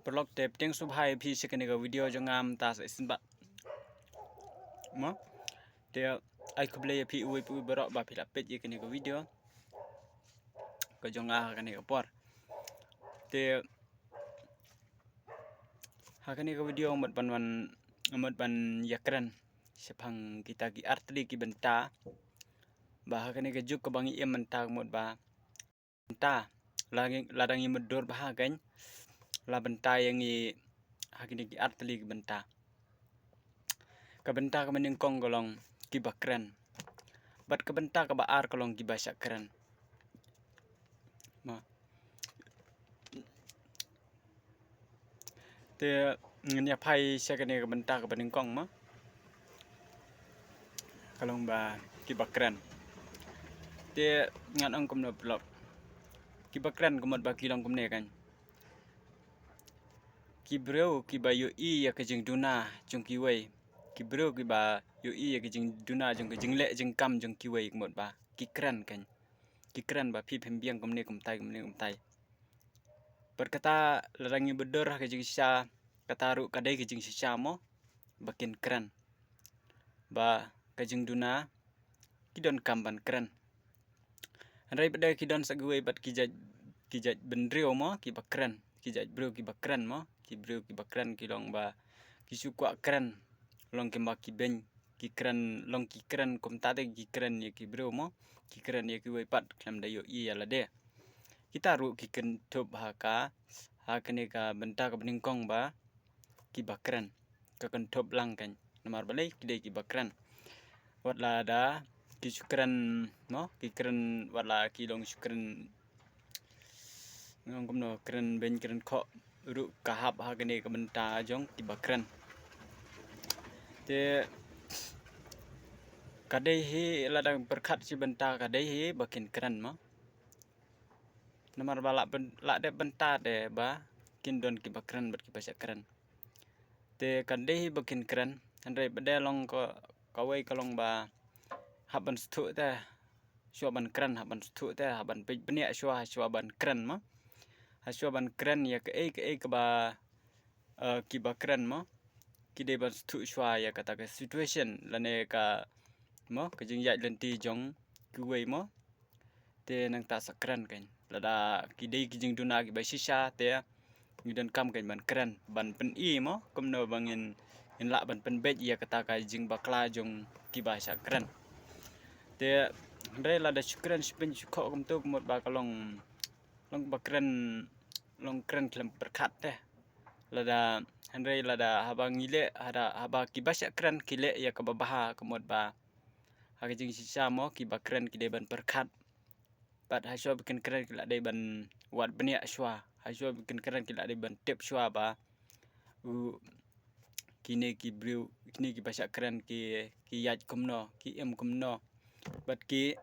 Perlok te peteng subhai phi sekene ka video jongam tas isinbat mo te ai kuble phi uwi pu berok ba phi lapet ye kene ka video ka jonga kene ka por te ha kene ka video mat ban yakran sepang kita ki artli ki benta ba ha kene ka juk ka bangi em menta mot ba benta ladang medur bah kan la benta yang i hakini ki artli ki benta ka benta ka mening kong golong ki bakran bat ka benta ka baar kolong ki basak kran ma te ngnya phai sekene ka benta ka mening kong ma kolong ba ki bakran te ngan ong kom no blok ki bakran ko mat ba kilong kom ne kan ki breu ki ba yu i ya ka jing duna jong ki wei ki breu ki ba yu i ya ka jing duna jong ka jing le jing kam jong ki wei mot ba ki kran kan ki kran ba phi phem biang kom ne kom tai berkata larangi bedor ka jing sha kata ru kadai ka jing sha mo bakin kran ba ka jing duna ki don kam ban kran rai bede ki don sagwe bat ki jaj bendreo mo ki bakran ki jaj breu ki bakran mo ki breu ki bakran ki long ba ki sukwa kran long ki ma ki ben ki kran long ki kran kom ta de ki kran ye ki breu mo ki kran ye ki we pat klam da yo i ala de kita ru ki ken thop ha kene ka benta ka bening kong ba ki bakran ka kan thop lang kan namar balai ki de ki bakran wat la da ki sukran mo ki kran wat la ki long sukran ngong kom no kran ben kran kho ru kahap ha kene ka benta jong ki bakran te kadai hi ladang berkat si benta kadai hi bakin kran mo namar bala la de benta de ba kin don ki bakran bat ki basak kran te kadai hi bakin kran andre bede long ko kawai kalong ba haban stu te shwa ban kran haban stu te haban pe benia shwa ban kran mo haswa ban kran ya ke ka ba ki bakran mo ki de ban stu shwa ya kata ka situation lane ka mo ka jing ya lenti jong ku wei mo te nang ta sakran kan lada ki de ki jing duna ki ba shisha te ni dan kam kan ban kran ban pen i mo kom no bangin in la ban pen bet ya kata ka jing bakla jong ki ba sakran te re lada shukran spin shukho kom tu mot ba kalong long bakran long kran klam berkat te lada andre lada habang ile haba ki basak kran kile ya ka baha komot ba ha jing sisa mo ki bakran ki de ban berkat bat haswa bikin kran ki la de ban wat benia shwa haswa bikin kran ki la de ban tip shwa ba kini ki breu kini ki basak kran ki yaj komno ki em komno bat ki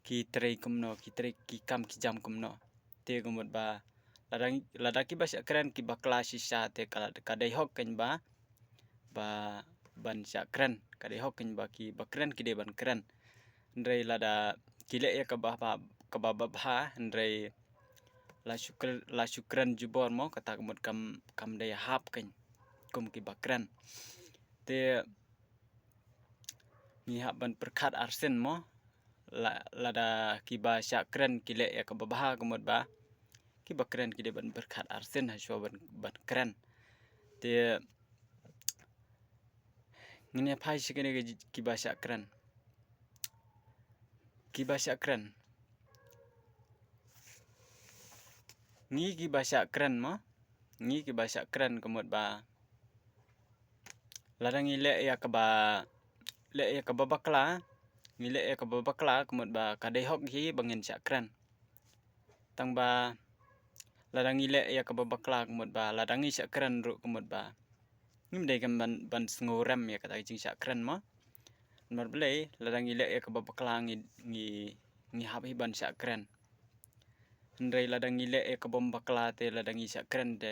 ki trei komno ki kam ki jam komno te komot ba lada ki basak kran ki bakla sisa te kadai hok kan ba ban sakran kadai hok kan ba ki bakran ki de ban kran andre lada kile ya ka ba andre la shukran jubor mo kata komot kam de hap kan kom ki bakran te ni hap ban perkat arsen mo lada ki ba sakran kile ya ka baha komot ba ki bakran ki de ban berkat arsen haswa ban kran te ngene phai sikene ki basak kran ngi ki basak kran mo ngi ki basak kran komot ba ladang ile ya ka ba bakla ngile ya ka ba bakla komot ba kadai hok hi bangin sakran tang ba ladang ile ya ka ba bakla komot ba ladang i sakran ru komot ba ngim de kam ban sngoram ya kata jing sakran mo mar blai ladang ile ya ka ba bakla ngi hap hi ban sakran andre ladang ile ya ka bom bakla te ladang i sakran te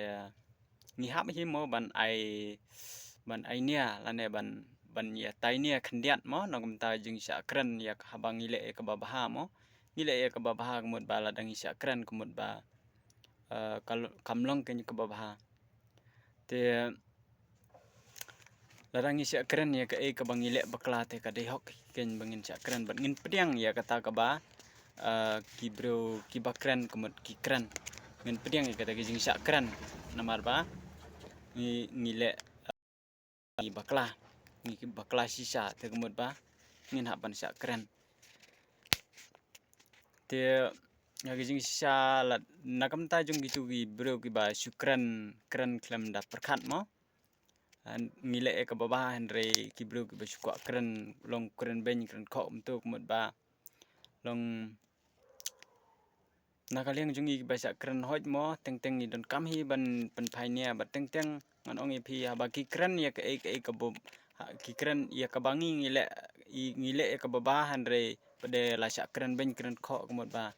ngi hap hi mo ban ai nia lane ban ya tai nia khandiat mo nong ta jing sakran ya habang ile ya ka ba baha mo ile ya ka ba baha komot ba ladang i sakran komot ba kamlong ken ka ba baha te larang isya keren ya ke bang ilek bakla te ka de hok ken bangin sya keren bat ngin pediang ya kata ka ba ki bro ki bakren kemut ki keren ngin pediang ya kata ki jing sya keren namar ba ngilek ni bakla sisa te kemut ba ngin hapan sya keren te ngagi jing sisa lat nakam ta jung gitu gi bro ki ba syukran keren klem da perkat mo ngilek ke baba andre ki bro ki ba syukwa keren long keren ben keren kok untuk kemut ba long nakaliang jungi ba sya keren hoj mo teng ni don kam hi ban pen phainia ba teng ngan ong iphi ba ki keren ya ke bob ki keren ya ka bangi ngilek ke baba andre pede la sya keren ben keren kok kemut ba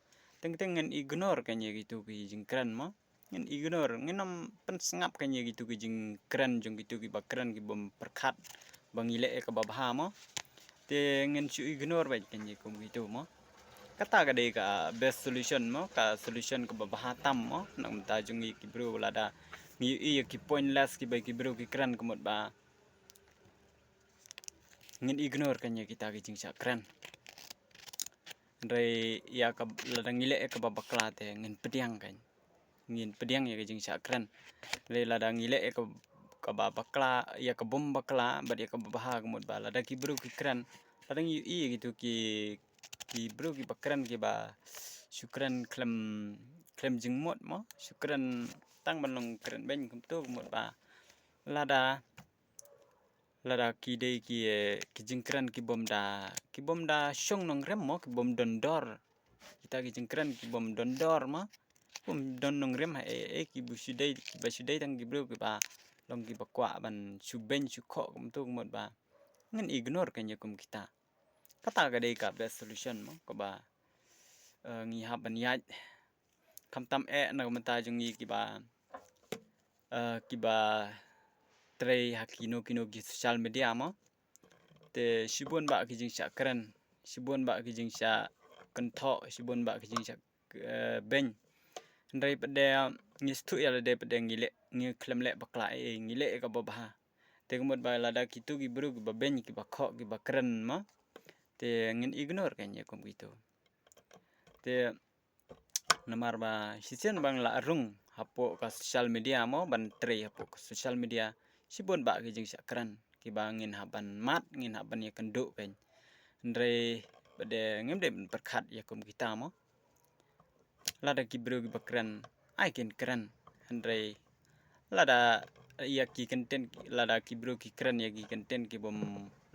teng ngan ignore kan ya gitu ki jing keren mo ngan ignore nginam pen sengap kan ya gitu ki jing keren jung gitu ki ba keren ki bom perkat bang ngilek ke baba mo te ngan su ignore ba kan ya kum gitu mo kata ka de ka best solution mo ka solution ke baba tam mo nak ta jungi ki bro lada ngi ki pointless ki ba ki bro ki keren kemut ba ngin ignore kan ya kita ki jing sya keren re ya ka ladang ngilek ke baba klate ngin pediang kan ngin pediang ya ki jing sya keren re ladang ngilek ke baba kla ya ke bom bakla ba ya ke baba kemut ba lada ki bro ki keren ladang gitu ki bro ki ba keren ki ba syukran klem jing mot mo syukran tang balong keren ben kum tu mot ba lada ki de ki jing keren ki bom da syong nong rem mo ki bom dondor kita ki jing keren ki bom dondor mo bom don nong rem ki bu sudai tang ki bro ki ba long ki ba kwa ban suben sukho kum tu mot ba ngan ignore kan ya kum kita kata ka de ka best solution mo ko ba ngi ha ban yaj kam tam na mata jungi ki ba tray hakino kino ki social media mo te sibun ba ki jing sya keren sibun ba ki jing sya kentho sibun ba ki jing sya ben ndai pede ngi stu ya de pede ngilek ngi klem lek bakla ngilek ka baba te kemut ba lada kitu ki bro ki ba ben ki ba kho ki ba keren mo te ngin ignore kan ya kum gitu te namar ba sisen bang la rung hapo ka social media mo ban tray hapo ka social media sibun ba ki jing sya keren ki ba ngin haban mat ngin haban ya kenduk kan ndre bade ngim de perkat ya kum kita mo lada ki bro ki ba keren ai ken keren ndre lada ya ki content lada ki bro ki keren ya ki content ki bom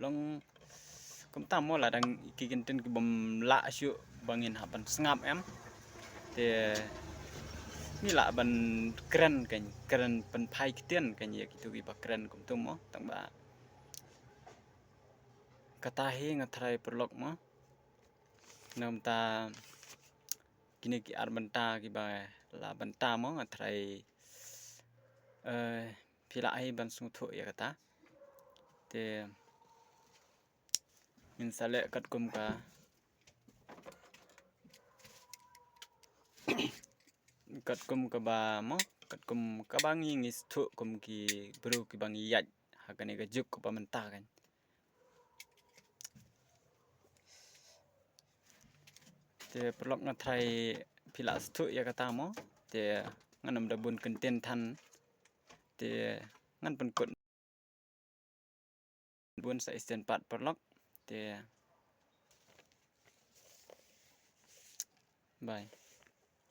long kum tam mo lada ki content ki bom la syu bangin haban sengap em te ni la ban keren kan keren pen phai kiten kan ya gitu ki ba keren kum tu mo tang ba kata he ngathrai perlok mo nam ta kini ki ar banta ki ba la banta mo ngathrai pila ai ban sung thu ya kata te in sale kat kum ka kat kum ka ba mo kat kum ka bang ngis thu kum ki bro ki bang yaj hakane ka juk ka menta kan te perlok ngathrai pila stu ya kata mo te nganam da bun content than te ngan pen kut bun sa isten pat perlok te bye